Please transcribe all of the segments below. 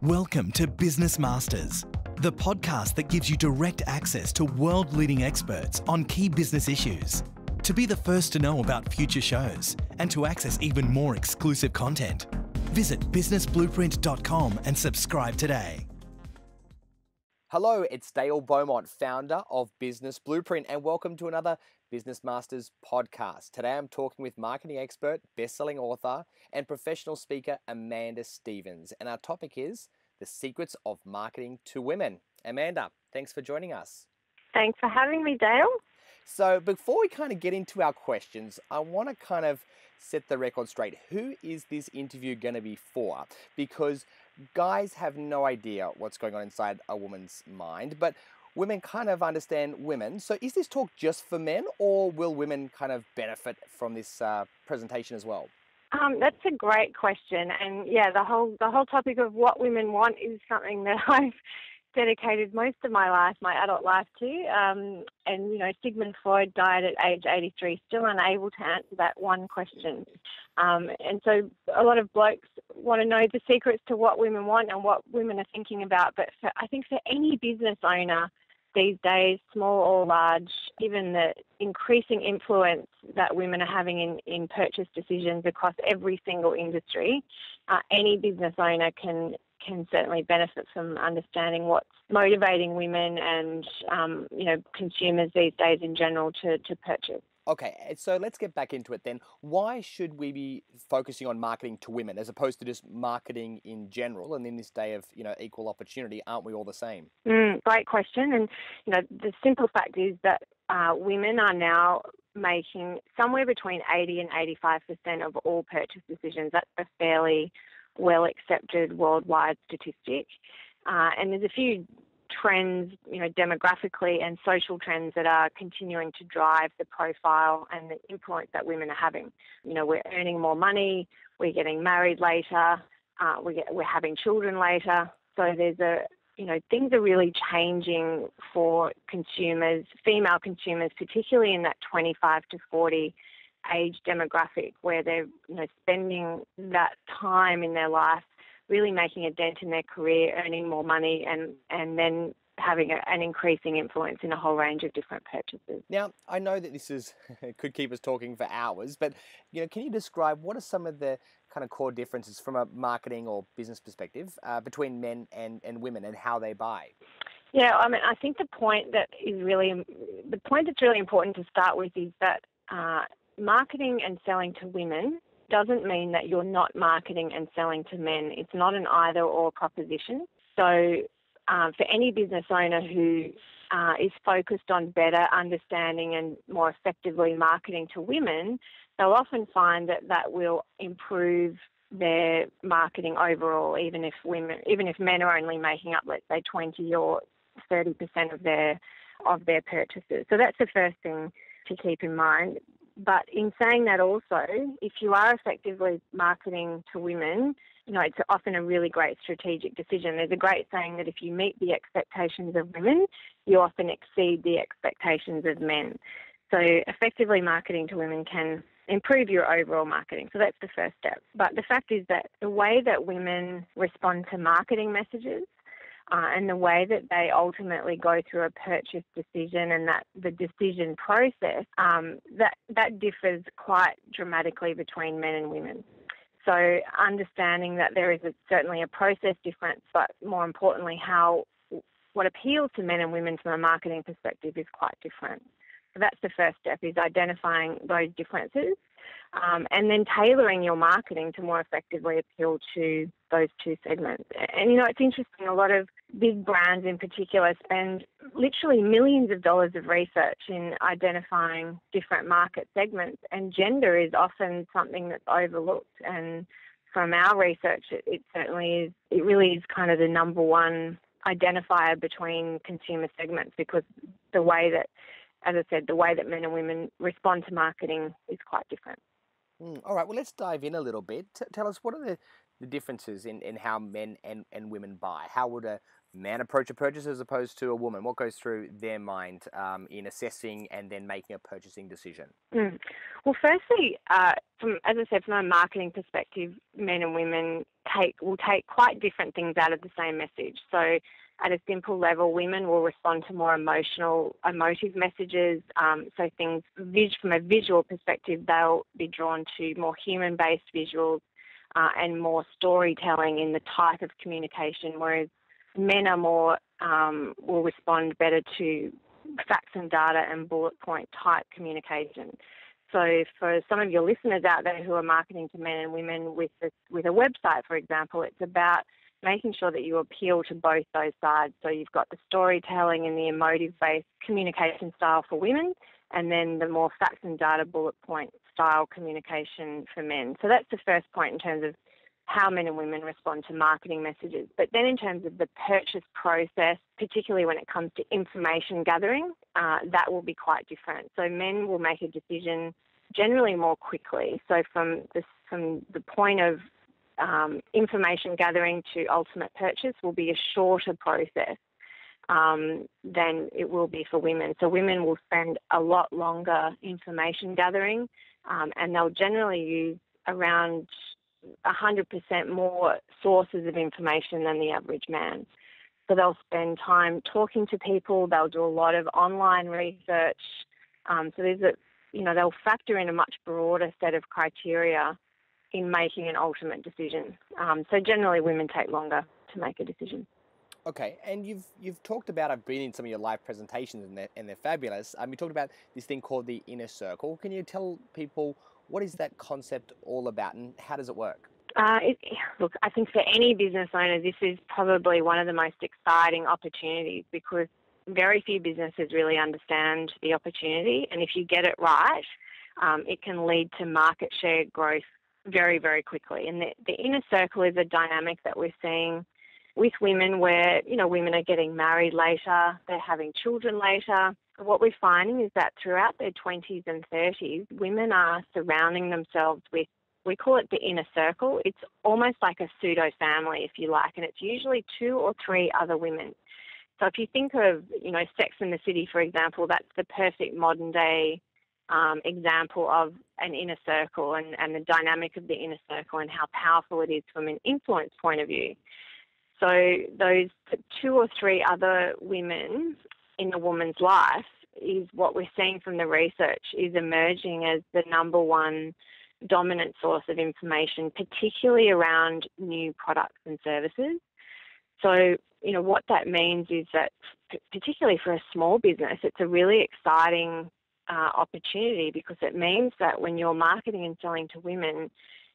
Welcome to Business Masters, the podcast that gives you direct access to world-leading experts on key business issues. To be the first to know about future shows and to access even more exclusive content, visit businessblueprint.com and subscribe today. Hello, it's Dale Beaumont, founder of Business Blueprint, and welcome to another Business Masters podcast. Today I'm talking with marketing expert, best-selling author, and professional speaker Amanda Stevens, and our topic is the secrets of marketing to women. Amanda, thanks for joining us. Thanks for having me, Dale. So before we kind of get into our questions, I want to kind of set the record straight. Who is this interview going to be for? Because guys have no idea what's going on inside a woman's mind, but women kind of understand women. So is this talk just for men, or will women kind of benefit from this presentation as well? That's a great question, and yeah, the whole topic of what women want is something that I've dedicated most of my life, my adult life, to. And you know, Sigmund Freud died at age 83, still unable to answer that one question. And so a lot of blokes want to know the secrets to what women want and what women are thinking about. But I think for any business owner these days, small or large, given the increasing influence that women are having in purchase decisions across every single industry, any business owner can certainly benefit from understanding what's motivating women and consumers these days in general to purchase. Okay, so let's get back into it then. Why should we be focusing on marketing to women as opposed to just marketing in general? And in this day of equal opportunity, aren't we all the same? Great question. And the simple fact is that women are now making somewhere between 80 and 85% of all purchase decisions. That's a fairly well accepted worldwide statistic. And there's a few trends, demographically and social trends that are continuing to drive the profile and the influence that women are having. We're earning more money, we're getting married later, we're having children later. So things are really changing for consumers, female consumers, particularly in that 25 to 40 age demographic, where they're spending that time in their life really making a dent in their career, earning more money, and then having an increasing influence in a whole range of different purchases. Now, I know that this could keep us talking for hours, but can you describe what are some of the kind of core differences from a marketing or business perspective between men and women and how they buy? Yeah, I think the point that's really important to start with is that marketing and selling to women doesn't mean that you're not marketing and selling to men. It's not an either or proposition. So for any business owner who is focused on better understanding and more effectively marketing to women, they'll often find that will improve their marketing overall, even if men are only making up, let's say, 20 or 30% of their purchases. So that's the first thing to keep in mind. But in saying that also, if you are effectively marketing to women, it's often a really great strategic decision. There's a great saying that if you meet the expectations of women, you often exceed the expectations of men. So effectively marketing to women can improve your overall marketing. So that's the first step. But the fact is that the way that women respond to marketing messages and the way that they ultimately go through a purchase decision and that the decision process, that differs quite dramatically between men and women. So understanding that there is certainly a process difference, but more importantly, what appeals to men and women from a marketing perspective is quite different. So that's the first step, is identifying those differences and then tailoring your marketing to more effectively appeal to those two segments. And, it's interesting, a lot of big brands in particular spend literally millions of dollars of research in identifying different market segments, and gender is often something that's overlooked. And from our research, it really is kind of the number one identifier between consumer segments, because the way that, as I said, the way that men and women respond to marketing is quite different. All right, well, let's dive in a little bit. Tell us, what are the differences in how men and women buy? How would a man approach a purchase as opposed to a woman? What goes through their mind in assessing and then making a purchasing decision? Well, firstly, as I said, from a marketing perspective, men and women will take quite different things out of the same message. So at a simple level, women will respond to more emotive messages. So things from a visual perspective, they'll be drawn to more human-based visuals and more storytelling in the type of communication, whereas men are more will respond better to facts and data and bullet point type communication. So for some of your listeners out there who are marketing to men and women with a website, for example, it's about making sure that you appeal to both those sides. So you've got the storytelling and the emotive-based communication style for women, and then the more facts and data bullet point style communication for men. So that's the first point in terms of how men and women respond to marketing messages. But then in terms of the purchase process, particularly when it comes to information gathering, that will be quite different. So men will make a decision generally more quickly. So from the point of information gathering to ultimate purchase will be a shorter process than it will be for women. So women will spend a lot longer information gathering, and they'll generally use around 100% more sources of information than the average man. So they'll spend time talking to people, they'll do a lot of online research. So they'll factor in a much broader set of criteria in making an ultimate decision. So generally women take longer to make a decision. Okay, and you've talked about, I've been in some of your live presentations and they're fabulous. You talked about this thing called the inner circle. Can you tell people what is that concept all about and how does it work? Look, I think for any business owner, this is probably one of the most exciting opportunities because very few businesses really understand the opportunity, and if you get it right, it can lead to market share growth very, very quickly. And the inner circle is a dynamic that we're seeing with women where, women are getting married later, they're having children later. What we're finding is that throughout their 20s and 30s, women are surrounding themselves with, we call it the inner circle. It's almost like a pseudo family, if you like, and it's usually 2 or 3 other women. So if you think of, Sex and the City, for example, that's the perfect modern day example of an inner circle and the dynamic of the inner circle and how powerful it is from an influence point of view. So those 2 or 3 other women in a woman's life is what we're seeing from the research is emerging as the number one dominant source of information, particularly around new products and services. So, what that means is that particularly for a small business, it's a really exciting opportunity because it means that when you're marketing and selling to women,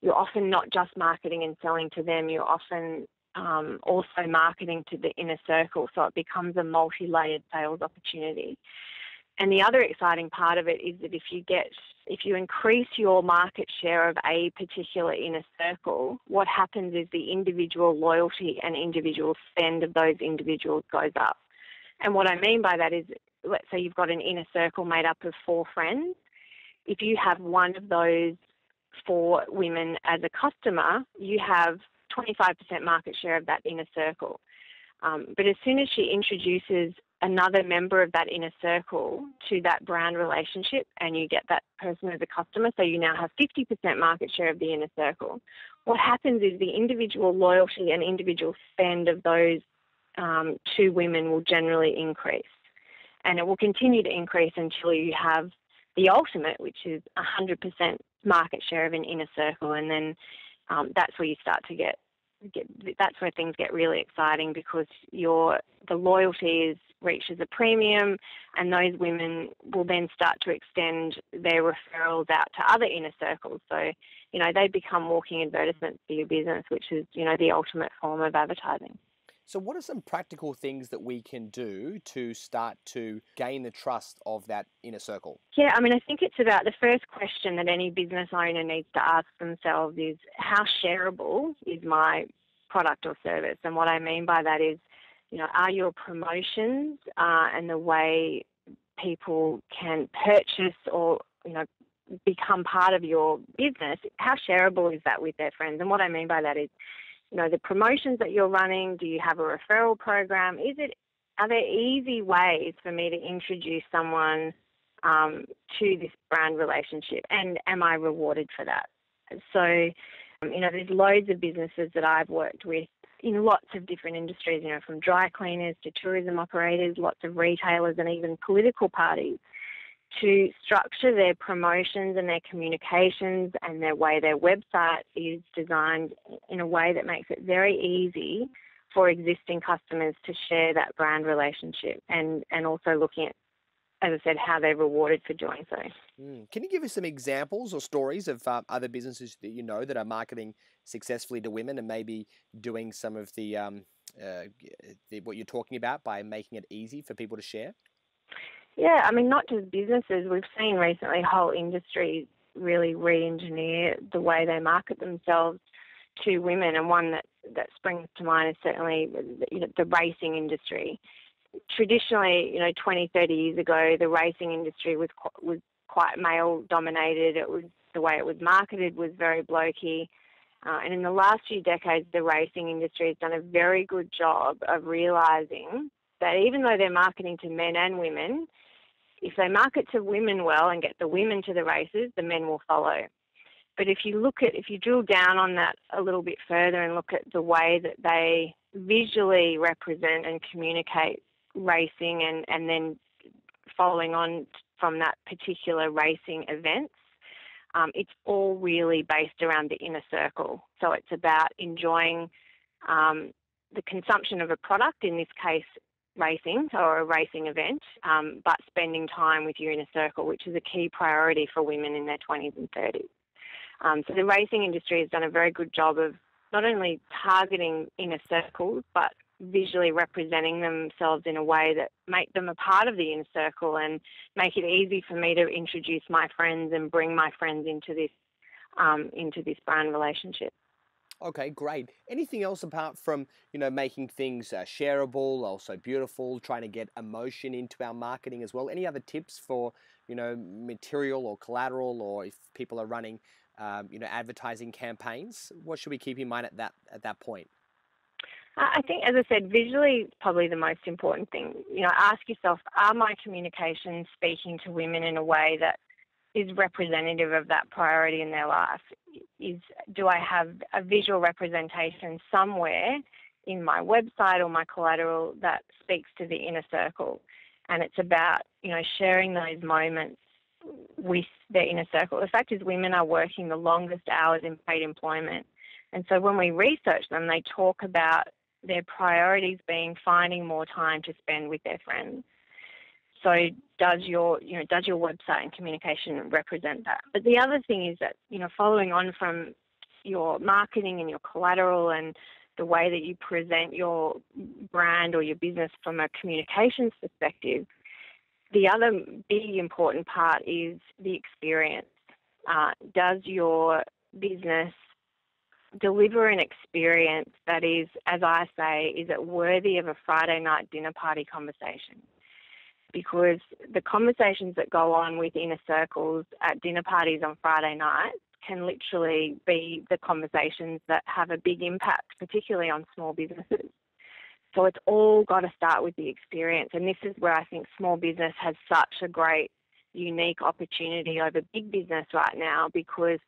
you're often not just marketing and selling to them, you're often also marketing to the inner circle. So it becomes a multi-layered sales opportunity. And the other exciting part of it is that if you increase your market share of a particular inner circle, what happens is the individual loyalty and individual spend of those individuals goes up. And what I mean by that is, let's say you've got an inner circle made up of 4 friends. If you have one of those 4 women as a customer, you have 25% market share of that inner circle. But as soon as she introduces another member of that inner circle to that brand relationship and you get that person as a customer, so you now have 50% market share of the inner circle, what happens is the individual loyalty and individual spend of those 2 women will generally increase. And it will continue to increase until you have the ultimate, which is 100% market share of an inner circle. And then that's where you start to that's where things get really exciting because the loyalty reaches a premium, and those women will then start to extend their referrals out to other inner circles. So, they become walking advertisements for your business, which is, the ultimate form of advertising. So what are some practical things that we can do to start to gain the trust of that inner circle? Yeah, I think it's about the first question that any business owner needs to ask themselves is, how shareable is my product or service? And what I mean by that is, are your promotions and the way people can purchase or, become part of your business, how shareable is that with their friends? And what I mean by that is, the promotions that you're running? Do you have a referral program? Are there easy ways for me to introduce someone to this brand relationship, and am I rewarded for that? So, there's loads of businesses that I've worked with in lots of different industries, from dry cleaners to tourism operators, lots of retailers, and even political parties, to structure their promotions and their communications and their website is designed in a way that makes it very easy for existing customers to share that brand relationship, and also looking at, as I said, how they're rewarded for doing so. Can you give us some examples or stories of other businesses that you know that are marketing successfully to women and maybe doing some of the what you're talking about by making it easy for people to share? Yeah, not just businesses. We've seen recently whole industries really re-engineer the way they market themselves to women, and one that springs to mind is certainly the racing industry. Traditionally, 20, 30 years ago, the racing industry was quite male-dominated. The way it was marketed was very blokey. And in the last few decades, the racing industry has done a very good job of realising that even though they're marketing to men and women, if they market to women well and get the women to the races, the men will follow. But if you drill down on that a little bit further and look at the way that they visually represent and communicate racing, and then following on from that particular racing events, it's all really based around the inner circle. So it's about enjoying the consumption of a product, in this case racing or a racing event, but spending time with your inner circle, which is a key priority for women in their 20s and 30s. So the racing industry has done a very good job of not only targeting inner circles, but visually representing themselves in a way that make them a part of the inner circle and make it easy for me to introduce my friends and bring my friends into this brand relationship. Okay, great. Anything else apart from, making things shareable, also beautiful, trying to get emotion into our marketing as well? Any other tips for, material or collateral, or if people are running, advertising campaigns? What should we keep in mind at that point? I think, as I said, visually is probably the most important thing. Ask yourself, are my communications speaking to women in a way that is representative of that priority in their life? Do I have a visual representation somewhere in my website or my collateral that speaks to the inner circle? And it's about, sharing those moments with their inner circle. The fact is, women are working the longest hours in paid employment. And so when we research them, they talk about their priorities being finding more time to spend with their friends. So does your website and communication represent that? But the other thing is that, following on from your marketing and your collateral and the way that you present your brand or your business from a communications perspective, the other big important part is the experience. Does your business deliver an experience that is, as I say, is it worthy of a Friday night dinner party conversation? Because the conversations that go on with inner circles at dinner parties on Friday nights can literally be the conversations that have a big impact, particularly on small businesses. So it's all got to start with the experience. And this is where I think small business has such a great, unique opportunity over big business right now, because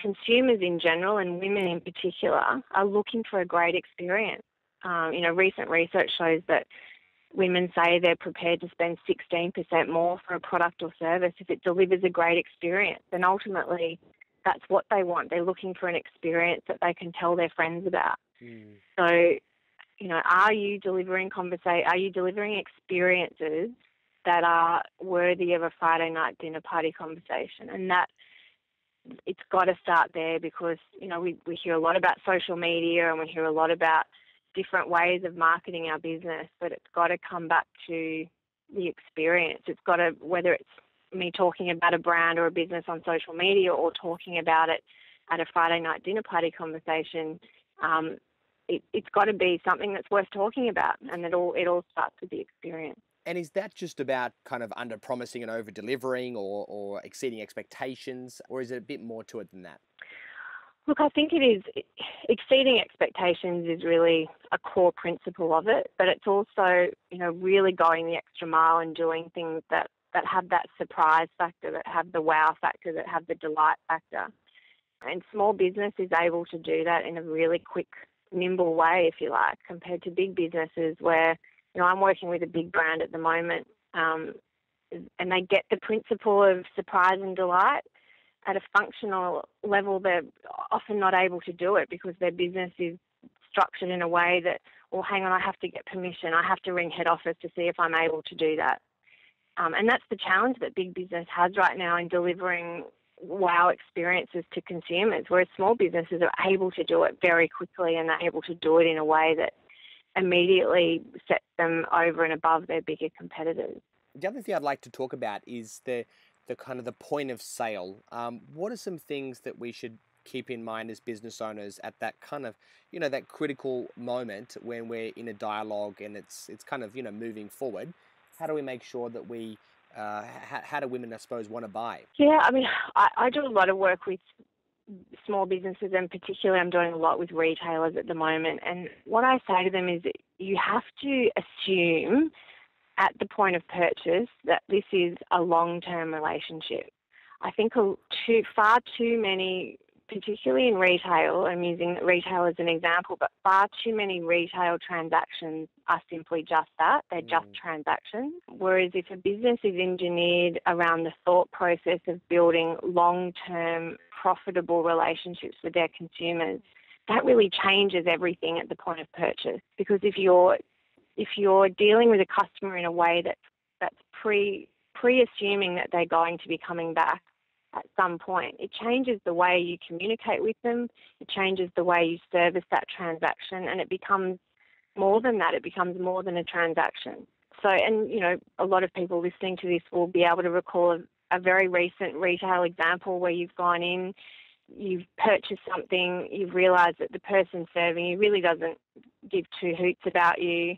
consumers in general, and women in particular, are looking for a great experience. Recent research shows that women say they're prepared to spend 16% more for a product or service if it delivers a great experience. And ultimately, that's what they want. They're looking for an experience that they can tell their friends about. So, are you delivering experiences that are worthy of a Friday night dinner party conversation? And that it's got to start there, because, we hear a lot about social media and we hear a lot about different ways of marketing our business, but it's got to come back to the experience. It's got to, whether it's me talking about a brand or a business on social media or talking about it at a Friday night dinner party conversation, it's got to be something that's worth talking about, and it all starts with the experience. And is that just about kind of under promising and over delivering, or exceeding expectations, or is it a bit more to it than that? Look, I think it is exceeding expectations is really a core principle of it, but it's also, really going the extra mile and doing things that have that surprise factor, that have the wow factor, that have the delight factor. And small business is able to do that in a really quick, nimble way, if you like, compared to big businesses where, I'm working with a big brand at the moment, and they get the principle of surprise and delight. At a functional level, they're often not able to do it because their business is structured in a way that, well, hang on, I have to get permission. I have to ring head office to see if I'm able to do that. And that's the challenge that big business has right now in delivering wow experiences to consumers, whereas small businesses are able to do it very quickly and they're able to do it in a way that immediately sets them over and above their bigger competitors. The other thing I'd like to talk about is the kind of the point of sale. What are some things that we should keep in mind as business owners at that kind of, that critical moment when we're in a dialogue and it's kind of, moving forward? How do we make sure that we, how do women, I suppose, want to buy? Yeah, I mean, I do a lot of work with small businesses, and particularly I'm doing a lot with retailers at the moment. And what I say to them is that you have to assume at the point of purchase that this is a long-term relationship. I think far too many, particularly in retail, I'm using retail as an example, but far too many retail transactions are simply just that. They're just transactions. Whereas if a business is engineered around the thought process of building long-term, profitable relationships with their consumers, that really changes everything at the point of purchase. Because if you're dealing with a customer in a way that's pre-assuming that they're going to be coming back at some point, it changes the way you communicate with them, it changes the way you service that transaction, and it becomes more than that. It becomes more than a transaction. So, and a lot of people listening to this will be able to recall a very recent retail example where you've gone in, you've purchased something, you've realised that the person serving you really doesn't give two hoots about you.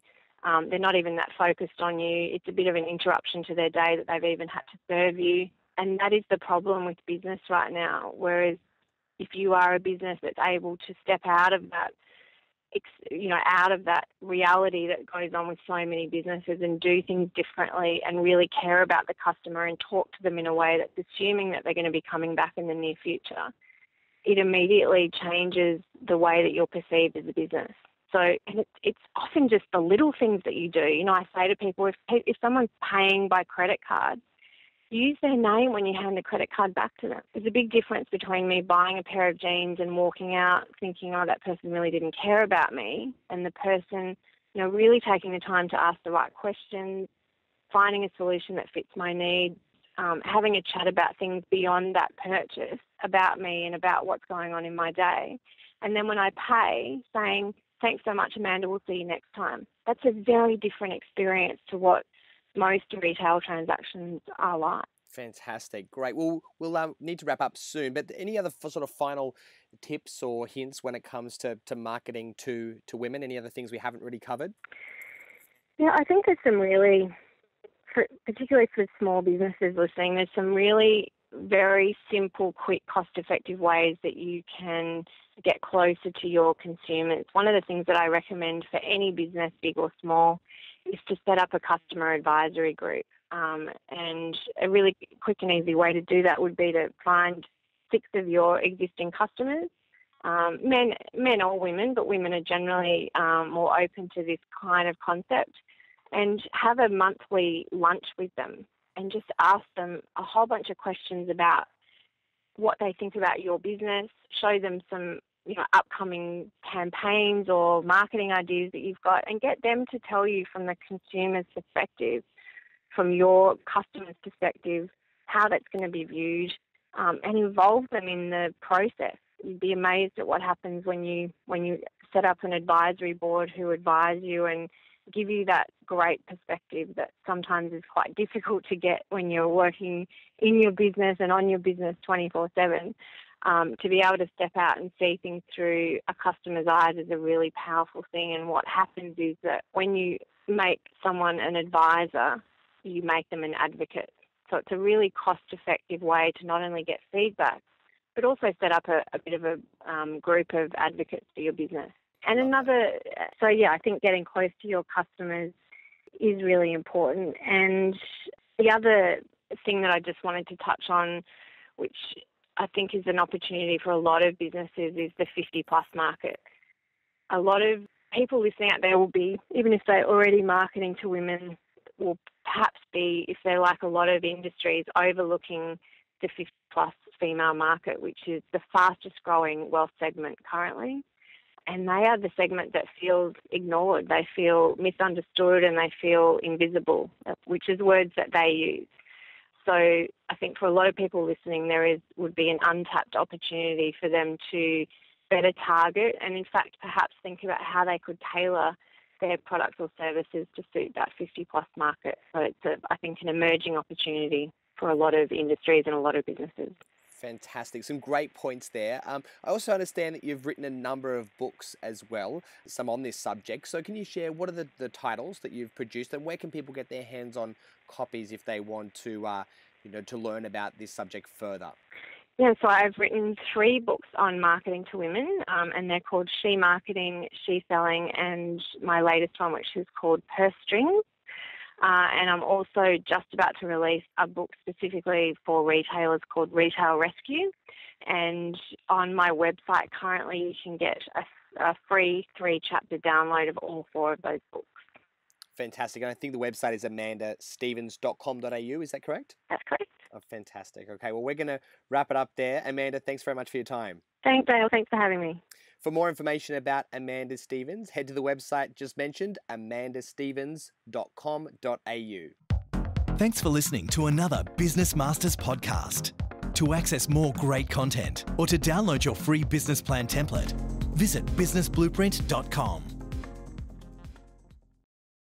They're not even that focused on you. It's a bit of an interruption to their day that they've even had to serve you. And that is the problem with business right now. Whereas if you are a business that's able to step out of that, out of that reality that goes on with so many businesses and do things differently and really care about the customer and talk to them in a way that's assuming that they're going to be coming back in the near future, it immediately changes the way that you're perceived as a business. So, and it's often just the little things that you do. I say to people, if someone's paying by credit card, use their name when you hand the credit card back to them. There's a big difference between me buying a pair of jeans and walking out thinking, oh, that person really didn't care about me, and the person, really taking the time to ask the right questions, finding a solution that fits my needs, having a chat about things beyond that purchase, about me and about what's going on in my day. And then when I pay, saying, thanks so much, Amanda, we'll see you next time. That's a very different experience to what most retail transactions are like. Fantastic. Great. Well, we'll need to wrap up soon, but any other sort of final tips or hints when it comes to marketing to women? Any other things we haven't really covered? Yeah, I think there's some really, particularly for small businesses listening, there's some really very simple, quick, cost-effective ways that you can get closer to your consumers. One of the things that I recommend for any business, big or small, is to set up a customer advisory group. And a really quick and easy way to do that would be to find 6 of your existing customers, men or women, but women are generally more open to this kind of concept, and have a monthly lunch with them and just ask them a whole bunch of questions about what they think about your business, show them some upcoming campaigns or marketing ideas that you've got, and get them to tell you from the consumer's perspective, from your customer's perspective, how that's going to be viewed, and involve them in the process. You'd be amazed at what happens when you set up an advisory board who advise you and give you that great perspective that sometimes is quite difficult to get when you're working in your business and on your business 24/7. To be able to step out and see things through a customer's eyes is a really powerful thing. And what happens is that when you make someone an advisor, you make them an advocate. So it's a really cost-effective way to not only get feedback, but also set up a bit of a group of advocates for your business. And I think getting close to your customers is really important. And the other thing that I just wanted to touch on, which I think is an opportunity for a lot of businesses, is the 50 plus market. A lot of people listening out there will be, even if they're already marketing to women, will perhaps be, if they're like a lot of industries, overlooking the 50 plus female market, which is the fastest growing wealth segment currently. And they are the segment that feels ignored. They feel misunderstood and they feel invisible, which is words that they use. So I think for a lot of people listening, would be an untapped opportunity for them to better target and, in fact, perhaps think about how they could tailor their products or services to suit that 50 plus market. So it's, I think, an emerging opportunity for a lot of industries and a lot of businesses. Fantastic. Some great points there. I also understand that you've written a number of books as well, some on this subject. So can you share what are the titles that you've produced and where can people get their hands on copies if they want to, to learn about this subject further? Yeah, so I've written 3 books on marketing to women, and they're called She Marketing, She Selling, and my latest one, which is called Purse Strings. And I'm also just about to release a book specifically for retailers called Retail Rescue. And on my website currently, you can get a free 3-chapter download of all 4 of those books. Fantastic. And I think the website is amandastevens.com.au. Is that correct? That's correct. Oh, fantastic. Okay, well, we're going to wrap it up there. Amanda, thanks very much for your time. Thanks, Dale. Thanks for having me. For more information about Amanda Stevens, head to the website just mentioned, amandastevens.com.au. Thanks for listening to another Business Masters podcast. To access more great content or to download your free business plan template, visit businessblueprint.com.